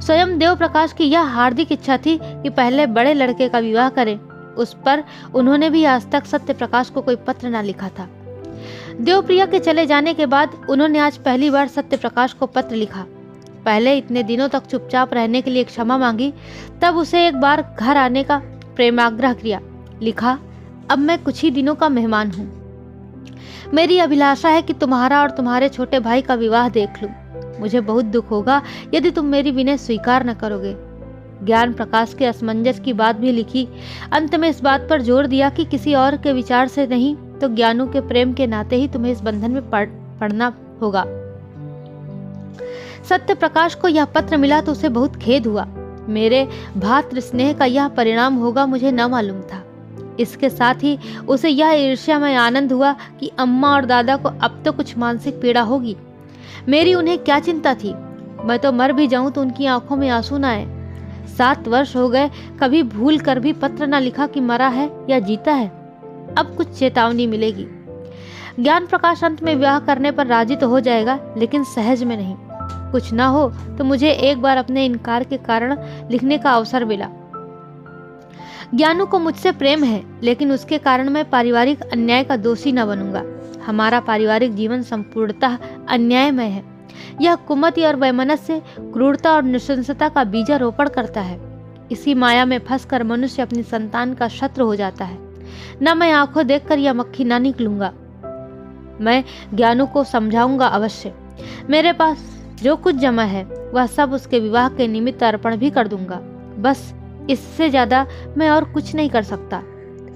स्वयं देव प्रकाश की यह हार्दिक इच्छा थी कि पहले बड़े लड़के का विवाह करें। उस पर उन्होंने भी आज तक सत्य प्रकाश को कोई पत्र न लिखा था। देवप्रिया के चले जाने के बाद उन्होंने आज पहली बार सत्य प्रकाश को पत्र लिखा। पहले इतने दिनों तक चुपचाप रहने के लिए क्षमा मांगी, तब उसे एक बार घर आने का प्रेमाग्रह किया। लिखा, अब मैं कुछ ही दिनों का मेहमान हूँ। मेरी अभिलाषा है कि तुम्हारा और तुम्हारे छोटे भाई का विवाह देख लूं। मुझे बहुत दुख होगा यदि तुम मेरी विनय स्वीकार न करोगे। ज्ञान प्रकाश के असमंजस की बात भी लिखी। अंत में इस बात पर जोर दिया कि किसी और के विचार से नहीं तो ज्ञानू के प्रेम के नाते ही तुम्हें इस बंधन में पड़ना होगा। सत्य प्रकाश को यह पत्र मिला तो उसे बहुत खेद हुआ। मेरे भातृ स्नेह का यह परिणाम होगा मुझे न मालूम था। इसके साथ ही उसे यह ईर्ष्यामय आनंद हुआ कि अम्मा और दादा को अब तो कुछ मानसिक पीड़ा होगी। मेरी उन्हें क्या चिंता थी, मैं तो मर भी जाऊं तो उनकी आंखों में आंसू न आए। 7 वर्ष हो गए, कभी भूल कर भी पत्र न लिखा कि मरा है या जीता है। अब कुछ चेतावनी मिलेगी। ज्ञान प्रकाश अंत में विवाह करने पर राजी तो हो जाएगा, लेकिन सहज में नहीं। कुछ ना हो तो मुझे एक बार अपने इनकार के कारण लिखने का अवसर मिला। ज्ञानू को मुझसे प्रेम है, लेकिन उसके कारण मैं पारिवारिक अन्याय का दोषी न बनूंगा। हमारा पारिवारिक जीवन संपूर्णतः अन्यायमय है। यह कुमति और वैमनस्य, क्रूरता और नृशंसता का बीजारोपण करता है। इसी माया में फंसकर मनुष्य अपनी संतान का शत्रु हो जाता है। न मैं आंखों देखकर यह मक्खी ना निकलूंगा। मैं ज्ञानू को समझाऊंगा अवश्य। मेरे पास जो कुछ जमा है वह सब उसके विवाह के निमित्त अर्पण भी कर दूंगा। बस इससे ज्यादा मैं और कुछ नहीं कर सकता।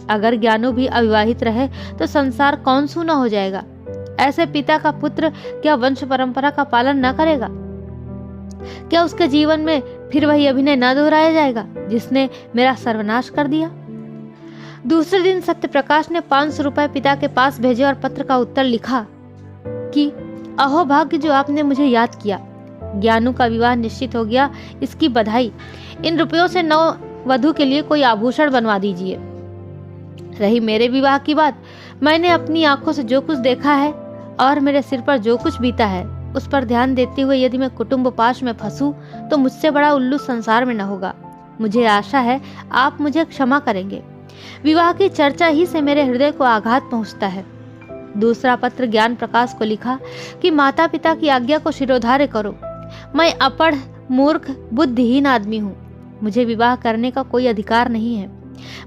अगर ज्ञानू भी अविवाहित रहे तो संसार कौन सूना हो जाएगा। ऐसे पिता का पुत्र क्या वंश परंपरा का पालन न करेगा? क्या उसके जीवन में फिर वही अभिनय न दोहराया जाएगा जिसने मेरा सर्वनाश कर दिया? दूसरे दिन सत्य प्रकाश ने 500 रुपए पिता के पास भेजे और पत्र का उत्तर लिखा कि अहो भाग्य जो आपने मुझे याद किया। ज्ञानू का विवाह निश्चित हो गया, इसकी बधाई। इन रुपयों से नव वधू के लिए कोई आभूषण बनवा दीजिए। रही मेरे विवाह की बात, मैंने अपनी आंखों से जो कुछ देखा है और मेरे सिर पर जो कुछ बीता है उस पर ध्यान देते हुए यदि मैं कुटुंब पाश में फंसूं तो मुझसे बड़ा उल्लू संसार में न होगा। मुझे आशा है आप मुझे क्षमा करेंगे। विवाह की चर्चा ही से मेरे हृदय को आघात पहुंचता है। दूसरा पत्र ज्ञान प्रकाश को लिखा कि माता पिता की आज्ञा को शिरोधार्य करो। मैं अपढ़, मूर्ख, बुद्धिहीन आदमी हूँ। मुझे विवाह करने का कोई अधिकार नहीं है।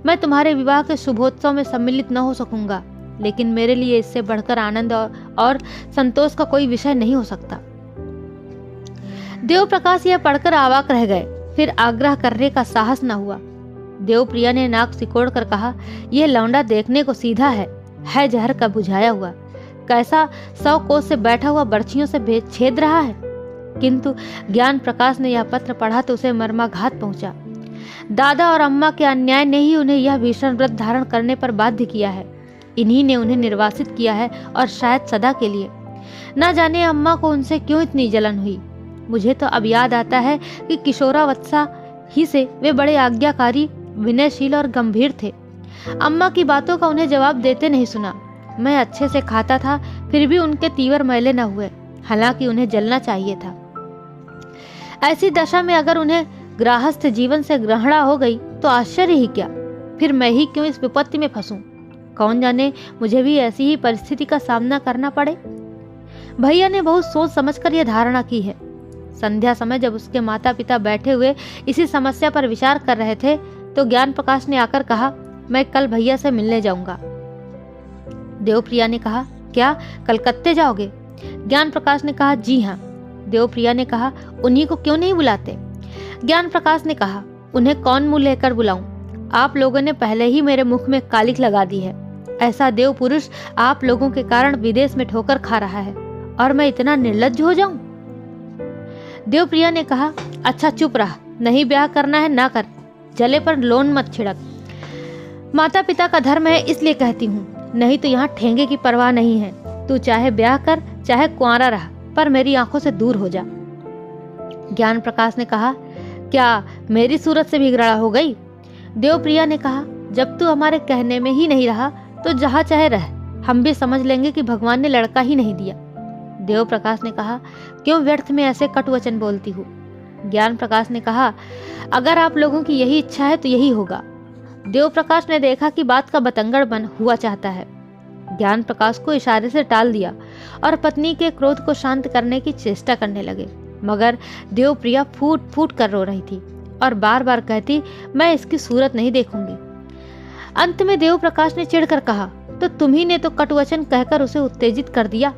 मैं तुम्हारे विवाह के शुभोत्सव में सम्मिलित न हो सकूंगा, लेकिन मेरे लिए इससे बढ़कर आनंद और संतोष का कोई विषय नहीं हो सकता। देवप्रकाश यह पढ़कर अवाक रह गए, फिर आग्रह करने का साहस न हुआ। देवप्रिया ने नाक सिकोड़ कर कहा, यह लौंडा देखने को सीधा है जहर का बुझाया हुआ, कैसा 100 कोस से बैठा हुआ बर्छियों से छेद रहा है। किंतु ज्ञान प्रकाश ने यह पत्र पढ़ा तो उसे मर्माघात पहुंचा। दादा और अम्मा के अन्याय ने ही उन्हें यह भीषण व्रत धारण करने पर बाध्य किया है। इन्हीं ने उन्हें निर्वासित किया है, और शायद सदा के लिए। न जाने अम्मा को उनसे क्यों इतनी जलन हुई। मुझे तो अब याद आता है कि किशोरावस्था ही से वे बड़े आज्ञाकारी, विनयशील और गंभीर थे। अम्मा की बातों का उन्हें जवाब देते नहीं सुना। मैं अच्छे से खाता था, फिर भी उनके तीवर मैले न हुए, हालांकि उन्हें जलना चाहिए था। ऐसी दशा में अगर उन्हें गृहस्थ जीवन से ग्रहणा हो गई तो आश्चर्य ही क्या। फिर मैं ही क्यों इस विपत्ति में फंसूं। कौन जाने मुझे भी ऐसी ही परिस्थिति का सामना करना पड़े। भैया ने बहुत सोच समझकर यह धारणा की है। संध्या समय जब उसके माता पिता बैठे हुए इसी समस्या पर विचार कर रहे थे तो ज्ञान प्रकाश ने आकर कहा, मैं कल भैया से मिलने जाऊंगा। देवप्रिया ने कहा, क्या कलकत्ते जाओगे? ज्ञान प्रकाश ने कहा, जी हाँ। देवप्रिया ने कहा, उन्हीं को क्यों नहीं बुलाते? ज्ञान प्रकाश ने कहा, उन्हें कौन मुंह लेकर बुलाऊं? आप लोगों ने पहले ही मेरे मुख में कालिख लगा दी है। ऐसा देव पुरुष आप लोगों के कारण विदेश में ठोकर खा रहा है, और मैं इतना निर्लज्ज हो जाऊं? देवप्रिया ने कहा, अच्छा चुप रहा, नहीं ब्याह करना है ना कर, जले पर लोन मत छिड़क। माता पिता का धर्म है इसलिए कहती हूँ, नहीं तो यहाँ ठेंगे की परवाह नहीं है। तू चाहे ब्याह कर चाहे कुंवारा रहा, पर मेरी आंखों से दूर हो जा। ज्ञान प्रकाश ने कहा, क्या मेरी सूरत से भी घृणा हो गई? देवप्रिया ने कहा, जब तू हमारे कहने में ही नहीं रहा तो जहाँ चाहे रह, हम भी समझ लेंगे कि भगवान ने लड़का ही नहीं दिया। देव प्रकाश ने कहा, क्यों व्यर्थ में ऐसे कटु वचन बोलती हूँ? ज्ञान प्रकाश ने कहा, अगर आप लोगों की यही इच्छा है तो यही होगा। देव प्रकाश ने देखा कि बात का बतंगड़ बन हुआ चाहता है। ज्ञान प्रकाश को इशारे से टाल दिया और पत्नी के क्रोध को शांत करने की चेष्टा करने लगे, मगर देवप्रिया फूट फूट कर रो रही थी और बार बार कहती, मैं इसकी सूरत नहीं देखूंगी। अंत में देव प्रकाश ने चिढ़कर कहा, तो तुम्ही ने तो कटुवचन कहकर उसे उत्तेजित कर दिया।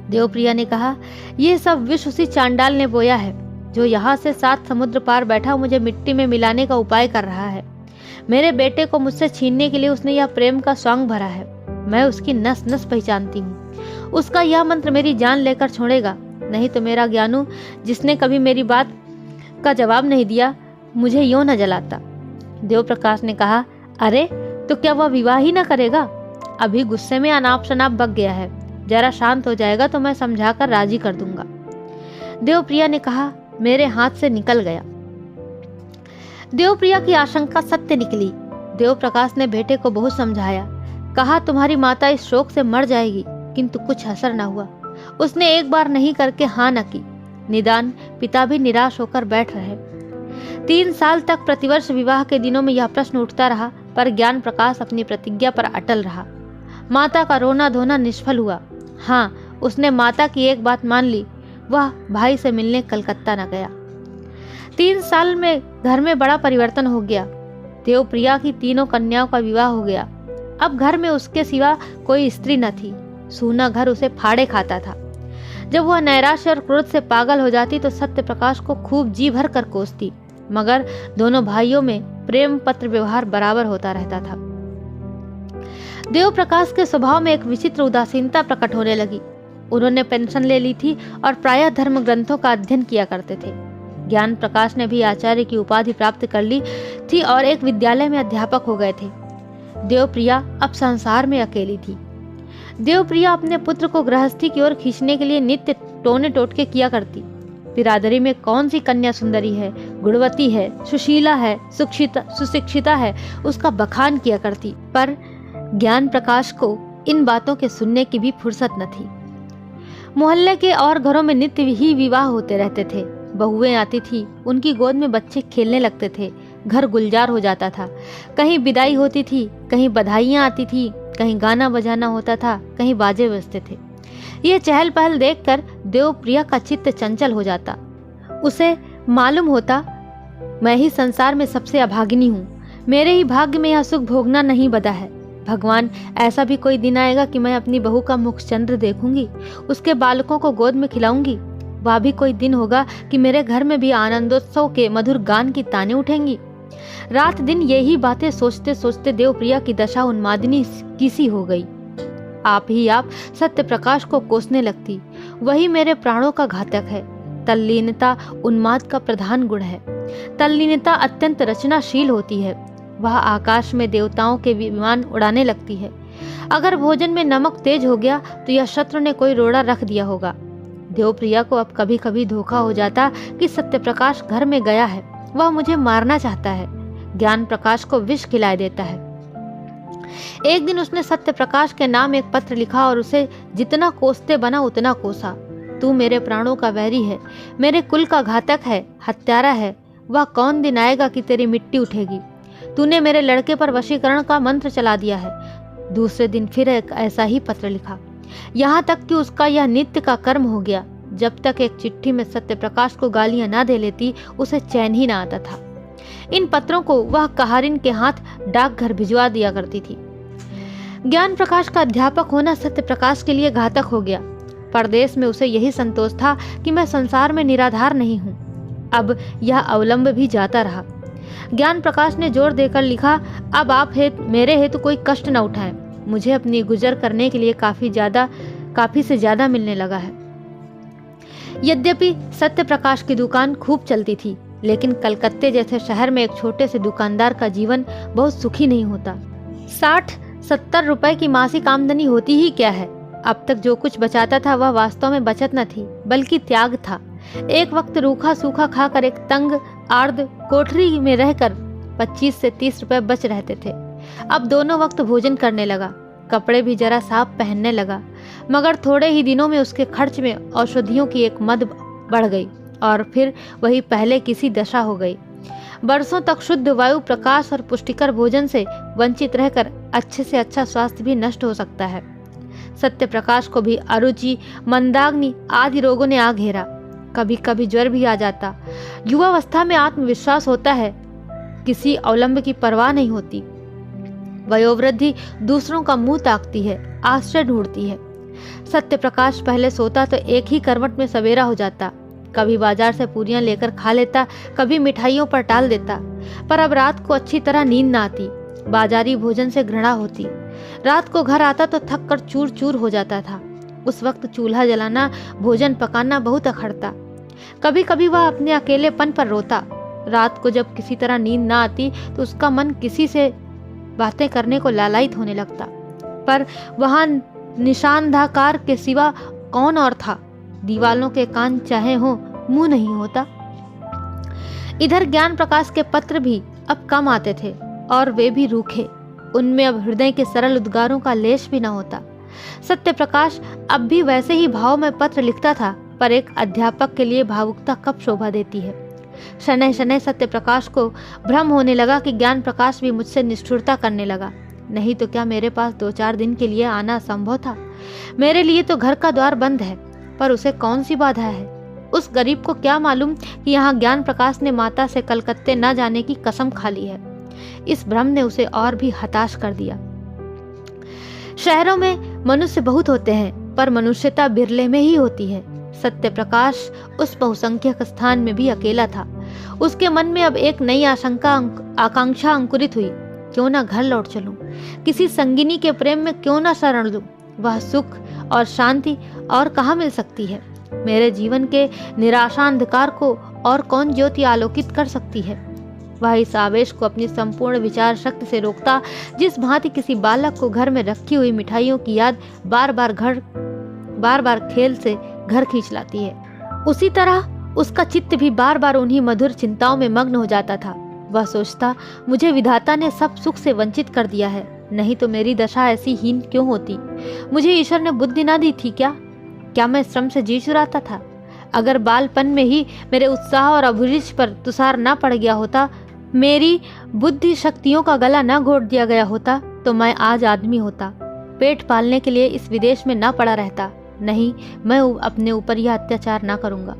देवप्रिया ने कहा, यह सब विष उसी चांडाल ने बोया है जो यहाँ से 7 समुद्र पार बैठा मुझे मिट्टी में मिलाने का उपाय कर रहा है। मेरे बेटे को मुझसे छीनने के लिए उसने यह प्रेम का सॉन्ग भरा है। मैं उसकी नस नस पहचानती हूँ। उसका यह मंत्र मेरी जान लेकर छोड़ेगा, नहीं तो मेरा ज्ञानू, जिसने कभी मेरी बात का जवाब नहीं दिया, मुझे यूं न जलाता। देव प्रकाश ने कहा, अरे तो क्या वह विवाह ही न करेगा? अभी गुस्से में अनाप शनाप बक गया है, जरा शांत हो जाएगा तो मैं समझाकर राजी कर दूंगा। देवप्रिया ने कहा, मेरे हाथ से निकल गया। देवप्रिया की आशंका सत्य निकली। देव प्रकाश ने बेटे को बहुत समझाया, कहा तुम्हारी माता इस शोक से मर जाएगी, किंतु कुछ असर न हुआ। उसने एक बार नहीं करके हाँ न की। निदान पिता भी निराश होकर बैठ रहे। 3 साल तक प्रतिवर्ष विवाह के दिनों में यह प्रश्न उठता रहा, पर ज्ञान प्रकाश अपनी प्रतिज्ञा पर अटल रहा। माता का रोना धोना निष्फल हुआ। हाँ, उसने माता की एक बात मान ली, वह भाई से मिलने कलकत्ता न गया। 3 साल में घर में बड़ा परिवर्तन हो गया। देवप्रिया की 3 कन्याओं का विवाह हो गया। अब घर में उसके सिवा कोई स्त्री न थी। सूना घर उसे फाड़े खाता था। जब वह नैराश्य और क्रोध से पागल हो जाती तो सत्य प्रकाश को खूब जी भर कर कोसती, मगर दोनों भाइयों में प्रेम पत्र व्यवहार बराबर होता रहता था। देव प्रकाश के स्वभाव में एक विचित्र उदासीनता प्रकट होने लगी। उन्होंने पेंशन ले ली थी और प्रायः धर्म ग्रंथों का अध्ययन किया करते थे। ज्ञान प्रकाश ने भी आचार्य की उपाधि प्राप्त कर ली थी और एक विद्यालय में अध्यापक हो गए थे। देवप्रिया अब संसार में अकेली थी। देवप्रिया अपने पुत्र को गृहस्थी की ओर खींचने के लिए नित्य टोने टोटके किया करती। बिरादरी में कौन सी कन्या सुंदरी है, गुणवती है, सुशीला है, सुशिक्षिता है, उसका बखान किया करती। पर ज्ञान प्रकाश को इन बातों के सुनने की भी फुर्सत न थी। मोहल्ले के और घरों में नित्य ही विवाह होते रहते थे। बहुएं आती थी, उनकी गोद में बच्चे खेलने लगते थे, घर गुलजार हो जाता था। कहीं विदाई होती थी, कहीं बधाइयाँ आती थी, कहीं गाना बजाना होता था, कहीं बाजे बजते थे। ये चहल पहल देखकर देवप्रिया का चित्त चंचल हो जाता। उसे मालूम होता, मैं ही संसार में सबसे अभागिनी हूँ। मेरे ही भाग्य में यह सुख भोगना नहीं बदा है। भगवान, ऐसा भी कोई दिन आएगा कि मैं अपनी बहू का मुखचंद्र देखूंगी, उसके बालकों को गोद में खिलाऊंगी। वह भी कोई दिन होगा कि मेरे घर में भी आनंदोत्सव के मधुर गान की ताने उठेंगी। रात दिन यही बातें सोचते सोचते देवप्रिया की दशा उन्मादिनी की सी हो गई। आप ही आप सत्य प्रकाश को कोसने लगती। वही मेरे प्राणों का घातक है। तल्लीनता उन्माद का प्रधान गुण है। तल्लीनता अत्यंत रचनाशील होती है। वह आकाश में देवताओं के विमान उड़ाने लगती है। अगर भोजन में नमक तेज हो गया तो यह शत्रु ने कोई रोड़ा रख दिया होगा। देवप्रिया को अब कभी कभी धोखा हो जाता कि सत्य प्रकाश घर में गया है, वह मुझे मारना चाहता है। ज्ञान प्रकाश को विष खिलाए देता है। एक दिन उसने सत्य प्रकाश के नाम एक पत्र लिखा और उसे जितना कोसते बना उतना कोसा। तू मेरे प्राणों का वैरी है, मेरे कुल का घातक है, हत्यारा है। वह कौन दिन आएगा कि तेरी मिट्टी उठेगी। तूने मेरे लड़के पर वशीकरण का मंत्र चला दिया है। दूसरे दिन फिर एक ऐसा ही पत्र लिखा। यहाँ तक कि उसका यह नित्य का कर्म हो गया। जब तक एक चिट्ठी में सत्य प्रकाश को गालियां ना दे लेती, उसे चैन ही ना आता था। इन पत्रों को वह कहारिन के हाथ डाकघर भिजवा दिया करती थी। ज्ञान प्रकाश का अध्यापक होना सत्य प्रकाश के लिए घातक हो गया। परदेश में उसे यही संतोष था कि मैं संसार में निराधार नहीं हूँ। अब यह अवलंब भी जाता रहा। ज्ञान प्रकाश ने जोर देकर लिखा, अब आप मेरे हेतु कोई कष्ट न उठाएं। मुझे अपनी गुजर करने के लिए काफी से ज्यादा मिलने लगा है। यद्यपि सत्य प्रकाश की दुकान खूब चलती थी, लेकिन कलकत्ते जैसे शहर में एक छोटे से दुकानदार का जीवन बहुत सुखी नहीं होता। 60-70 रुपए की मासिक आमदनी होती ही क्या है। अब तक जो कुछ बचाता था वह वास्तव में बचत न थी, बल्कि त्याग था। एक वक्त रूखा सूखा खाकर एक तंग आर्द कोठरी में रहकर 25 से 30 रुपए बच रहते थे। अब दोनों वक्त भोजन करने लगा, कपड़े भी जरा साफ पहनने लगा। मगर थोड़े ही दिनों में उसके खर्च में औषधियों की एक मद बढ़ गई और फिर वही पहले किसी दशा हो गई। बरसों तक शुद्ध वायु, प्रकाश और पुष्टिकर भोजन से वंचित रहकर अच्छे से अच्छा स्वास्थ्य भी नष्ट हो सकता है। सत्य प्रकाश को भी अरुचि, मंदाग्नि आदि रोगों ने आ घेरा। कभी कभी ज्वर भी आ जाता। युवावस्था में आत्मविश्वास होता है, किसी अवलंब की परवाह नहीं होती। वयोवृद्धि दूसरों का मुंह ताकती है, आश्रय ढूंढती है। सत्य प्रकाश पहले सोता तो एक ही करवट में सवेरा हो जाता। कभी बाजार से पूरियां लेकर खा लेता, कभी मिठाइयों पर टाल देता। पर अब रात को अच्छी तरह नींद न आती। बाजारी भोजन से घृणा होती। रात को घर आता तो थक कर चूर चूर हो जाता था। उस वक्त चूल्हा जलाना, भोजन पकाना बहुत अखरता। कभी कभी वह अपने अकेलेपन पर रोता। रात को जब किसी तरह नींद ना आती तो उसका मन किसी से बातें करने को लालायित होने लगता। पर वहां निशानधाकार के सिवा कौन और था। दीवालों के कान चाहे हो, मुंह नहीं होता। इधर ज्ञान प्रकाश के पत्र भी अब कम आते थे और वे भी रूखे। उनमें अब हृदय के सरल उद्गारों का लेश भी न होता। सत्य प्रकाश अब भी वैसे ही भाव में पत्र लिखता था, पर एक अध्यापक के लिए भावुकता कब शोभा देती है। शनैः शनैः सत्य प्रकाश को भ्रम होने लगा कि ज्ञान प्रकाश भी मुझसे निष्ठुरता करने लगा। नहीं तो क्या मेरे पास 2-4 दिन के लिए आना असंभव था। मेरे लिए तो घर का द्वार बंद है, पर उसे कौन सी बाधा है। उस गरीब को क्या मालूम कि यहाँ ज्ञान प्रकाश ने माता से कलकत्ते न जाने की कसम खा ली है। इस भ्रम ने उसे और भी हताश कर दिया। शहरों में मनुष्य बहुत होते हैं, पर मनुष्यता बिरले में ही होती है। सत्य प्रकाश उस बहुसंख्यक स्थान में भी अकेला था। उसके मन में अब एक नई आकांक्षा अंकुरित हुई। क्यों ना घर लौट चलूं, किसी संगिनी के प्रेम में क्यों ना शरण लूं। वह सुख और शांति और कहाँ मिल सकती है। मेरे जीवन के निराशा अंधकार को और कौन ज्योति आलोकित कर सकती है। वह इस आवेश को अपनी संपूर्ण विचार शक्ति से रोकता, जिस भांति किसी बालक को घर में रखी हुई मिठाइयों की याद बार बार खेल से घर खींच लाती है। उसी तरह उसका चित्त भी बार बार उन्हीं मधुर चिंताओं में मग्न हो जाता था। वह सोचता, मुझे विधाता ने सब सुख से वंचित कर दिया है, नहीं तो मेरी दशा ऐसी हीन क्यों होती। मुझे ईश्वर ने बुद्धि ना दी थी क्या मैं श्रम से जी चुराता था। अगर बालपन में ही मेरे उत्साह और अभिरुचि पर तुषार ना पड़ गया होता, मेरी बुद्धि शक्तियों का गला न घोट दिया गया होता, तो मैं आज आदमी होता। पेट पालने के लिए इस विदेश में ना पड़ा रहता। नहीं, मैं अपने ऊपर यह अत्याचार ना करूंगा।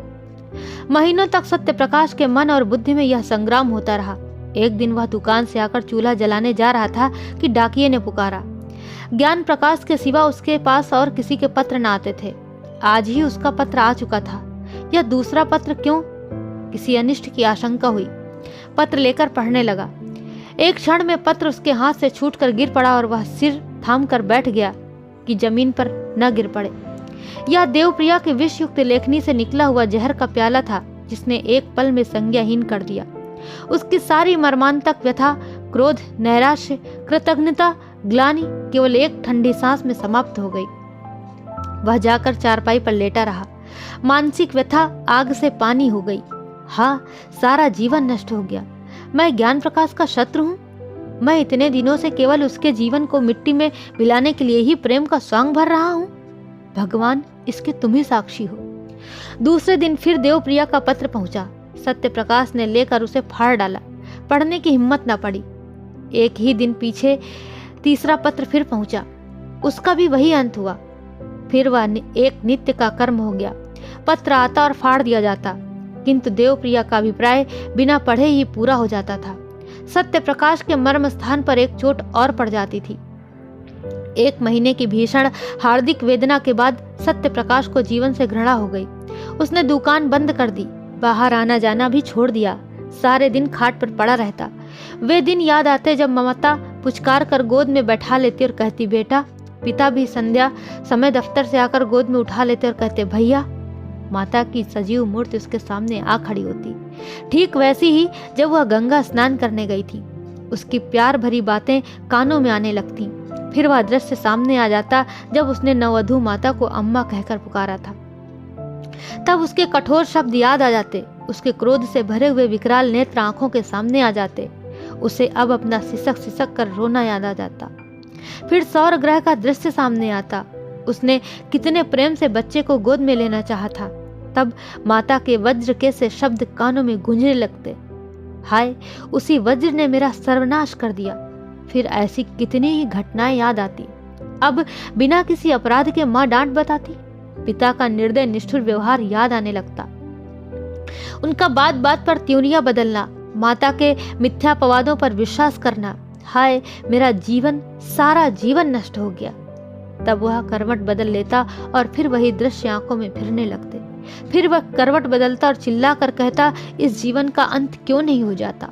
महीनों तक सत्य प्रकाश के मन और बुद्धि में यह संग्राम होता रहा। एक दिन वह दुकान से आकर चूल्हा जलाने जा रहा था कि डाकिये ने पुकारा। ज्ञान प्रकाश के सिवा उसके पास और किसी के पत्र न आते थे। आज ही उसका पत्र आ चुका था। यह दूसरा पत्र क्यों? किसी अनिष्ट की आशंका हुई। पत्र लेकर पढ़ने लगा। एक क्षण में पत्र उसके हाथ से छूटकर गिर पड़ा और वह सिर थाम कर बैठ गया कि जमीन पर न गिर पड़े। यह देवप्रिया के विषयुक्त लेखनी से निकला हुआ जहर का प्याला था जिसने एक पल में संज्ञाहीन कर दिया। उसकी सारी मर्मांतक व्यथा, क्रोध, नैराश्य, कृतज्ञता, ग्लानि केवल एक ठंडी सांस में समाप्त हो गई। वह जाकर चारपाई पर लेटा रहा। मानसिक व्यथा आग से पानी हो गई। हाँ, सारा जीवन नष्ट हो गया। मैं ज्ञान प्रकाश का शत्रु हूँ? मैं इतने दिनों से केवल उसके जीवन को मिट्टी में मिलाने के लिए ही प्रेम का स्वांग भर रहा हूँ। भगवान, इसके तुम ही साक्षी हो। दूसरे दिन फिर देवप्रिया का पत्र पहुंचा। सत्य प्रकाश ने लेकर उसे फाड़ डाला। पढ़ने की हिम्मत न पड़ी। एक ही दिन पीछे तीसरा पत्र फिर पहुंचा। उसका भी वही अंत हुआ। फिर वह एक नित्य का कर्म हो गया। पत्र आता और फाड़ दिया जाता, किंतु देवप्रिया का अभिप्राय बिना पढ़े ही पूरा हो जाता था। सत्य प्रकाश के मर्म स्थान पर एक चोट और पड़ जाती थी। 1 महीने की भीषण हार्दिक वेदना के बाद सत्य प्रकाश को जीवन से घृणा हो गई। उसने दुकान बंद कर दी, बाहर आना जाना भी छोड़ दिया। सारे दिन खाट पर पड़ा रहता। वे दिन याद आते जब ममता पुचकार कर गोद में बैठा लेती और कहती बेटा। पिता भी संध्या समय दफ्तर से आकर गोद में उठा लेते और कहते भैया। माता की सजीव मूर्ति उसके सामने आ खड़ी होती। ठीक वैसी ही जब वह गंगा स्नान करने गई थी। उसकी प्यार भरी बातें कानों में आने लगती। फिर वह दृश्य सामने आ जाता जब उसने नववधू माता को अम्मा कहकर पुकारा था। तब उसके कठोर शब्द याद आ जाते। उसके क्रोध से भरे हुए विकराल नेत्र आंखों के सामने आ जाते। उसे अब अपना सिसक सिसक कर रोना याद आ जाता। फिर सौर ग्रह का दृश्य सामने आता। उसने कितने प्रेम से बच्चे को गोद में लेना चाहा था। तब माता के वज्र के से शब्द कानों में गूंजने लगते। हाय, उसी वज्र ने मेरा सर्वनाश कर दिया। फिर ऐसी कितनी ही घटनाएं याद आती। अब बिना किसी अपराध के माँ डांट बताती। पिता का निर्दय निष्ठुर व्यवहार याद आने लगता। उनका बात बात पर त्योरियां बदलना, माता के मिथ्यापवादों पर विश्वास करना। हाय, मेरा जीवन, सारा जीवन नष्ट हो गया। तब वह करवट बदल लेता और फिर वही दृश्य आंखों में फिरने लगते। फिर वह करवट बदलता और चिल्ला कर कहता इस जीवन का अंत क्यों नहीं हो जाता।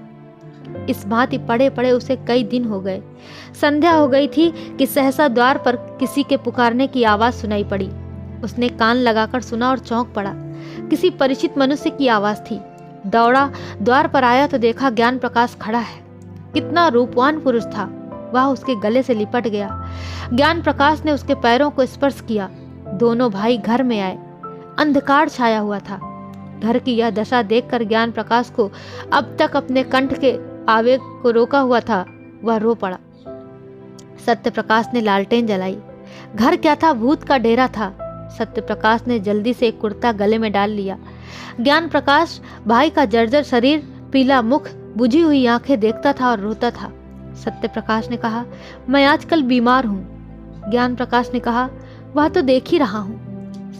इस भांति पड़े पड़े उसे कई दिन हो गए। संध्या हो गई थी कि सहसा द्वार पर किसी के पुकारने की आवाज सुनाई पड़ी। उसने कान लगाकर सुना और चौंक पड़ा। किसी परिचित मनुष्य की आवाज थी। दौड़ा द्वार पर आया तो देखा ज्ञान प्रकाश खड़ा है। कितना रूपवान पुरुष था। वह उसके गले से लिपट गया। ज्ञान प्रकाश ने उसके पैरों को स्पर्श किया। दोनों भाई घर में आए। अंधकार छाया हुआ था। घर की यह दशा देखकर ज्ञान प्रकाश को अब तक अपने कंठ के आवेग को रोका हुआ था, वह रो पड़ा। सत्य प्रकाश ने लालटेन जलाई। घर क्या था, भूत का डेरा था। सत्य प्रकाश ने जल्दी से एक कुर्ता गले में डाल लिया। ज्ञान प्रकाश भाई का जर्जर शरीर, पीला मुख, बुझी हुई आंखें देखता था और रोता था। सत्य प्रकाश ने कहा मैं आजकल बीमार हूँ। ज्ञान प्रकाश ने कहा वह तो देख ही रहा हूँ।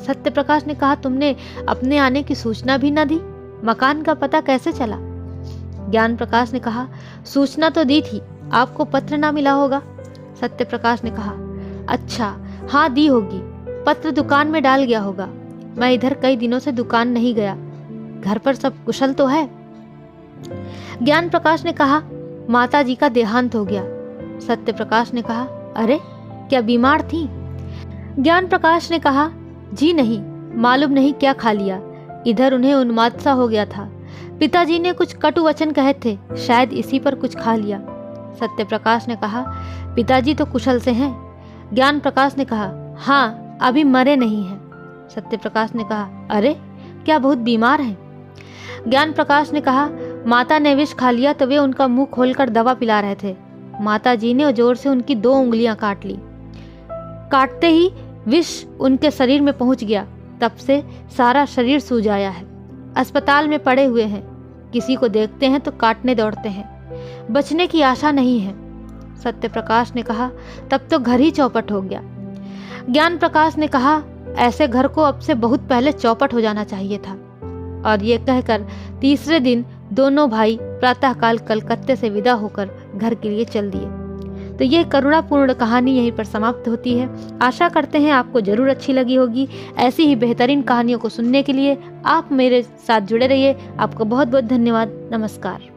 सत्य प्रकाश ने कहा तुमने अपने आने की सूचना भी न दी, मकान का पता कैसे चला? ज्ञान प्रकाश ने कहा सूचना तो दी थी, आपको पत्र ना मिला होगा। सत्य प्रकाश ने कहा अच्छा, हाँ दी होगी, पत्र दुकान में डाल गया होगा। मैं इधर कई दिनों से दुकान नहीं गया। घर पर सब कुशल तो है? ज्ञान प्रकाश ने कहा माता जी का देहांत हो गया। सत्य प्रकाश ने कहा अरे, क्या बीमार थी? ज्ञान प्रकाश ने कहा जी नहीं, मालूम नहीं क्या खा लिया, इधर उन्हें उन्माद सा हो गया था। पिताजी ने कुछ कटु वचन कहे थे, शायद इसी पर कुछ खा लिया। सत्य प्रकाश ने कहा पिताजी तो कुशल से हैं। ज्ञान प्रकाश ने कहा हाँ, अभी मरे नहीं हैं। सत्य प्रकाश ने कहा अरे, क्या बहुत बीमार हैं? ज्ञान प्रकाश ने कहा माता ने विष खा लिया तो वे उनका मुंह खोलकर दवा पिला रहे थे। माता जी ने जोर से उनकी 2 उंगलियां काट ली। काटते ही विष उनके शरीर में पहुंच गया। तब से सारा शरीर सूज आया है। अस्पताल में पड़े हुए हैं। किसी को देखते हैं तो काटने दौड़ते हैं। बचने की आशा नहीं है। सत्य प्रकाश ने कहा तब तो घर ही चौपट हो गया। ज्ञान प्रकाश ने कहा ऐसे घर को अब से बहुत पहले चौपट हो जाना चाहिए था। और ये कहकर तीसरे दिन दोनों भाई प्रातःकाल कलकत्ते से विदा होकर घर के लिए चल दिए। तो ये करुणापूर्ण कहानी यहीं पर समाप्त होती है। आशा करते हैं आपको जरूर अच्छी लगी होगी। ऐसी ही बेहतरीन कहानियों को सुनने के लिए आप मेरे साथ जुड़े रहिए। आपका बहुत बहुत धन्यवाद। नमस्कार।